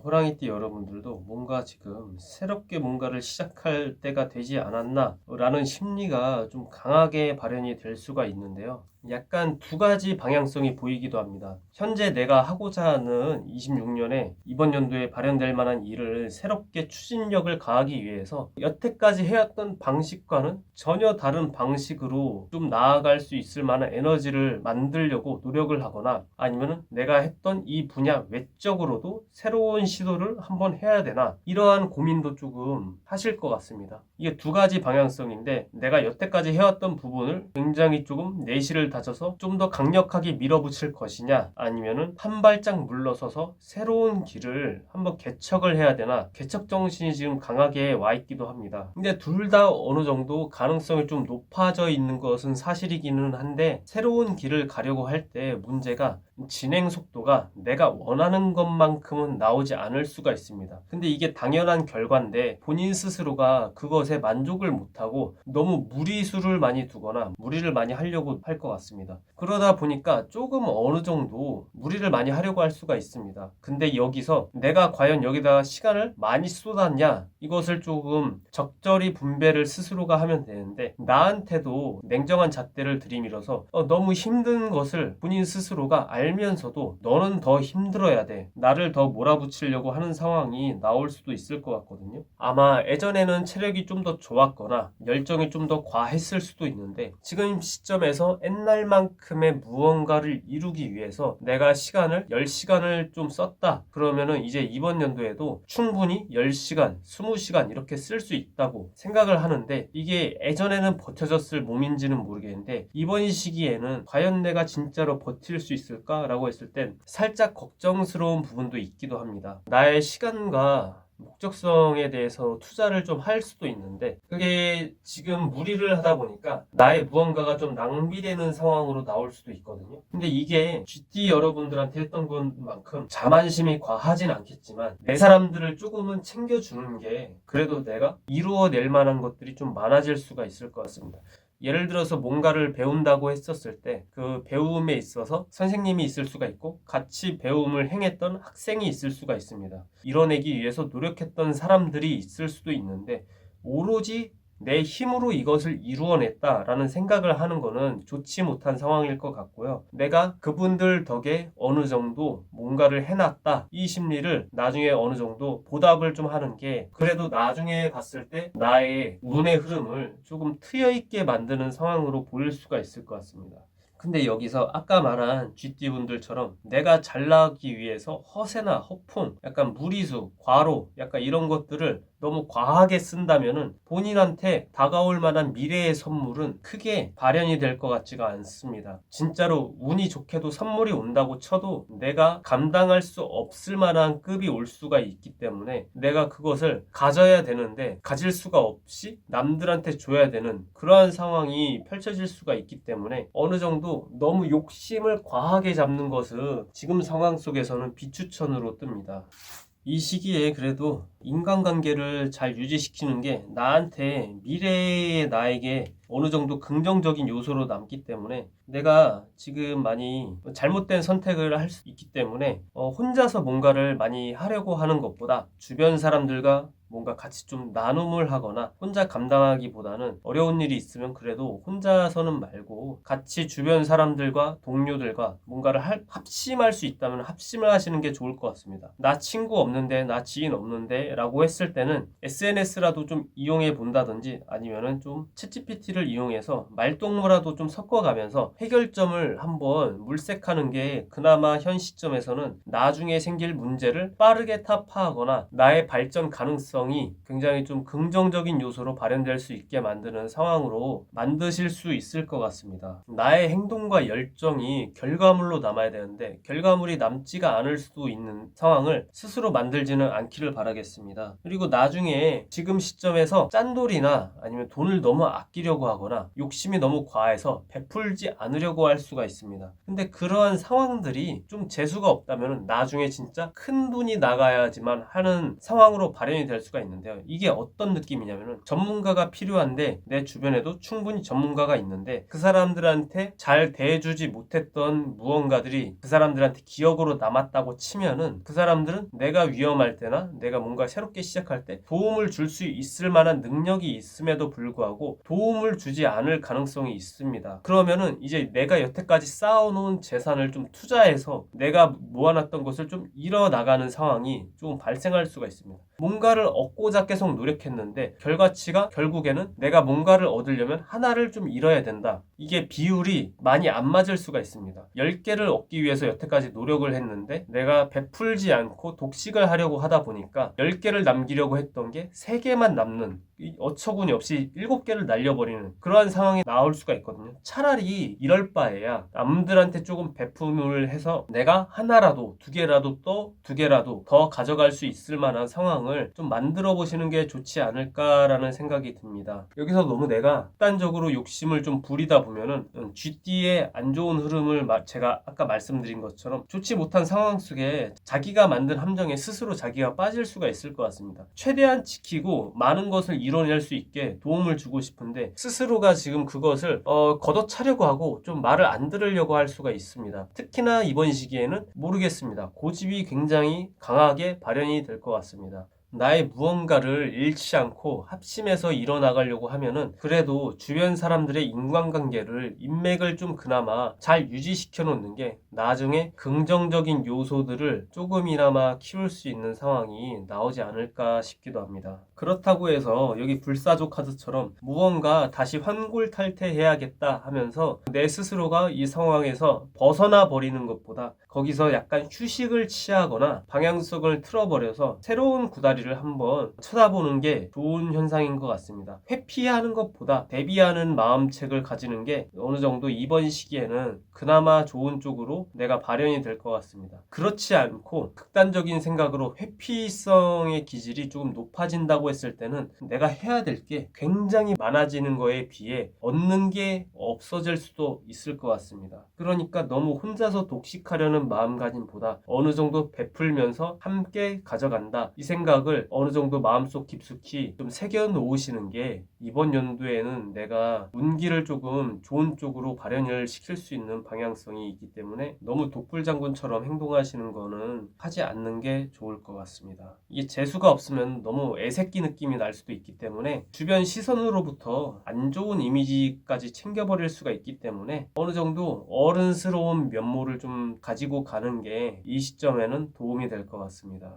호랑이띠 여러분들도 뭔가 지금 새롭게 뭔가를 시작할 때가 되지 않았나 라는 심리가 좀 강하게 발현이 될 수가 있는데요. 약간 두 가지 방향성이 보이기도 합니다. 현재 내가 하고자 하는 26년에 이번 연도에 발현될 만한 일을 새롭게 추진력을 가하기 위해서 여태까지 해왔던 방식과는 전혀 다른 방식으로 좀 나아갈 수 있을 만한 에너지를 만들려고 노력을 하거나, 아니면 내가 했던 이 분야 외적으로도 새로운 시도를 한번 해야 되나, 이러한 고민도 조금 하실 것 같습니다. 이게 두 가지 방향성인데, 내가 여태까지 해왔던 부분을 굉장히 조금 내실을 다져서 좀 더 강력하게 밀어붙일 것이냐, 아니면은 한 발짝 물러서서 새로운 길을 한번 개척을 해야 되나, 개척 정신이 지금 강하게 와 있기도 합니다. 근데 둘 다 어느 정도 가능성이 좀 높아져 있는 것은 사실이기는 한데, 새로운 길을 가려고 할 때 문제가 진행 속도가 내가 원하는 것만큼은 나오지 않을 수가 있습니다. 근데 이게 당연한 결과인데, 본인 스스로가 그것에 만족을 못하고 너무 무리수를 많이 두거나 무리를 많이 하려고 할 것 같습니다. 그러다 보니까 조금 어느 정도 무리를 많이 하려고 할 수가 있습니다. 근데 여기서 내가 과연 여기다가 시간을 많이 쏟았냐, 이것을 조금 적절히 분배를 스스로가 하면 되는데, 나한테도 냉정한 잣대를 들이밀어서 너무 힘든 것을 본인 스스로가 알면서도 너는 더 힘들어야 돼, 나를 더 몰아붙이려고 하는 상황이 나올 수도 있을 것 같거든요. 아마 예전에는 체력이 좀 더 좋았거나 열정이 좀 더 과했을 수도 있는데, 지금 시점에서 옛날만큼의 무언가를 이루기 위해서 내가 시간을 10시간을 좀 썼다 그러면은 이제 이번 연도에도 충분히 10시간, 20시간 이렇게 쓸 수 있다고 생각을 하는데, 이게 예전에는 버텨졌을 몸인지는 모르겠는데 이번 시기에는 과연 내가 진짜로 버틸 수 있을까라고 했을 땐 살짝 걱정스러운 부분도 있기도 합니다. 나의 시간과 목적성에 대해서 투자를 좀 할 수도 있는데, 그게 지금 무리를 하다 보니까 나의 무언가가 좀 낭비되는 상황으로 나올 수도 있거든요. 근데 이게 GT 여러분들한테 했던 것만큼 자만심이 과하진 않겠지만, 내 사람들을 조금은 챙겨주는 게 그래도 내가 이루어낼 만한 것들이 좀 많아질 수가 있을 것 같습니다. 예를 들어서 뭔가를 배운다고 했었을 때 그 배움에 있어서 선생님이 있을 수가 있고, 같이 배움을 행했던 학생이 있을 수가 있습니다. 이뤄내기 위해서 노력했던 사람들이 있을 수도 있는데, 오로지 내 힘으로 이것을 이루어냈다라는 생각을 하는 거는 좋지 못한 상황일 것 같고요. 내가 그분들 덕에 어느 정도 뭔가를 해놨다, 이 심리를 나중에 어느 정도 보답을 좀 하는 게 그래도 나중에 봤을 때 나의 운의 흐름을 조금 트여있게 만드는 상황으로 보일 수가 있을 것 같습니다. 근데 여기서 아까 말한 GT분들처럼 내가 잘나기 위해서 허세나 허풍, 약간 무리수, 과로, 약간 이런 것들을 너무 과하게 쓴다면은 본인한테 다가올 만한 미래의 선물은 크게 발현이 될 것 같지가 않습니다. 진짜로 운이 좋게도 선물이 온다고 쳐도 내가 감당할 수 없을 만한 급이 올 수가 있기 때문에 내가 그것을 가져야 되는데 가질 수가 없이 남들한테 줘야 되는 그러한 상황이 펼쳐질 수가 있기 때문에, 어느 정도 너무 욕심을 과하게 잡는 것은 지금 상황 속에서는 비추천으로 뜹니다. 이 시기에 그래도 인간관계를 잘 유지시키는 게 나한테, 미래의 나에게 어느 정도 긍정적인 요소로 남기 때문에, 내가 지금 많이 잘못된 선택을 할 수 있기 때문에 혼자서 뭔가를 많이 하려고 하는 것보다 주변 사람들과 뭔가 같이 좀 나눔을 하거나, 혼자 감당하기보다는 어려운 일이 있으면 그래도 혼자서는 말고 같이 주변 사람들과 동료들과 뭔가를 합심할 수 있다면 합심을 하시는 게 좋을 것 같습니다. 나 친구 없는데, 나 지인 없는데 라고 했을 때는 SNS라도 좀 이용해 본다든지, 아니면은 좀 챗GPT를 이용해서 말동무라도 좀 섞어가면서 해결점을 한번 물색하는 게 그나마 현 시점에서는 나중에 생길 문제를 빠르게 타파하거나 나의 발전 가능성이 굉장히 좀 긍정적인 요소로 발현될 수 있게 만드는 상황으로 만드실 수 있을 것 같습니다. 나의 행동과 열정이 결과물로 남아야 되는데 결과물이 남지가 않을 수도 있는 상황을 스스로 만들지는 않기를 바라겠습니다. 그리고 나중에 지금 시점에서 짠돌이나 아니면 돈을 너무 아끼려고 하거나 욕심이 너무 과해서 베풀지 않으려고 할 수가 있습니다. 근데 그러한 상황들이 좀 재수가 없다면 나중에 진짜 큰 돈이 나가야지만 하는 상황으로 발현이 될 수가 있는데요. 이게 어떤 느낌이냐면 전문가가 필요한데 내 주변에도 충분히 전문가가 있는데 그 사람들한테 잘 대해주지 못했던 무언가들이 그 사람들한테 기억으로 남았다고 치면은 그 사람들은 내가 위험할 때나 내가 뭔가 새롭게 시작할 때 도움을 줄 수 있을 만한 능력이 있음에도 불구하고 도움을 주지 않을 가능성이 있습니다. 그러면은 이제 내가 여태까지 쌓아놓은 재산을 좀 투자해서 내가 모아놨던 것을 좀 잃어나가는 상황이 좀 발생할 수가 있습니다. 뭔가를 얻고자 계속 노력했는데 결과치가 결국에는 내가 뭔가를 얻으려면 하나를 좀 잃어야 된다. 이게 비율이 많이 안 맞을 수가 있습니다. 10개를 얻기 위해서 여태까지 노력을 했는데 내가 베풀지 않고 독식을 하려고 하다 보니까 10개를 남기려고 했던 게 3개만 남는 어처구니 없이 7개를 날려버리는 그러한 상황이 나올 수가 있거든요. 차라리 이럴 바에야 남들한테 조금 베품을 해서 내가 하나라도 2개라도 또 2개라도 더 가져갈 수 있을 만한 상황을 좀 만들어 보시는 게 좋지 않을까라는 생각이 듭니다. 여기서 너무 내가 극단적으로 욕심을 좀 부리다 보면은 쥐띠의 안 좋은 흐름을 제가 아까 말씀드린 것처럼 좋지 못한 상황 속에 자기가 만든 함정에 스스로 자기가 빠질 수가 있을 것 같습니다. 최대한 지키고 많은 것을 이뤄낼 수 있게 도움을 주고 싶은데 스스로가 지금 그것을 걷어차려고 하고 좀 말을 안 들으려고 할 수가 있습니다. 특히나 이번 시기에는 모르겠습니다. 고집이 굉장히 강하게 발현이 될 것 같습니다. 나의 무언가를 잃지 않고 합심해서 이뤄나가려고 하면은 그래도 주변 사람들의 인간관계를 인맥을 좀 그나마 잘 유지시켜 놓는 게 나중에 긍정적인 요소들을 조금이나마 키울 수 있는 상황이 나오지 않을까 싶기도 합니다. 그렇다고 해서 여기 불사조 카드처럼 무언가 다시 환골탈태해야겠다 하면서 내 스스로가 이 상황에서 벗어나 버리는 것보다 거기서 약간 휴식을 취하거나 방향성을 틀어버려서 새로운 구다리를 한번 쳐다보는 게 좋은 현상인 것 같습니다. 회피하는 것보다 대비하는 마음책을 가지는 게 어느 정도 이번 시기에는 그나마 좋은 쪽으로 내가 발현이 될 것 같습니다. 그렇지 않고 극단적인 생각으로 회피성의 기질이 조금 높아진다고 했을 때는 내가 해야 될 게 굉장히 많아지는 거에 비해 얻는 게 없어질 수도 있을 것 같습니다. 그러니까 너무 혼자서 독식하려는 마음가짐보다 어느 정도 베풀면서 함께 가져간다 이 생각을 어느 정도 마음속 깊숙이 좀 새겨 놓으시는 게 이번 연도에는 내가 운기를 조금 좋은 쪽으로 발현을 시킬 수 있는 방향성이 있기 때문에 너무 독불장군처럼 행동하시는 거는 하지 않는 게 좋을 것 같습니다. 이게 재수가 없으면 너무 애새끼 느낌이 날 수도 있기 때문에 주변 시선으로부터 안 좋은 이미지까지 챙겨버릴 수가 있기 때문에 어느 정도 어른스러운 면모를 좀 가지고 가는 게 이 시점에는 도움이 될 것 같습니다.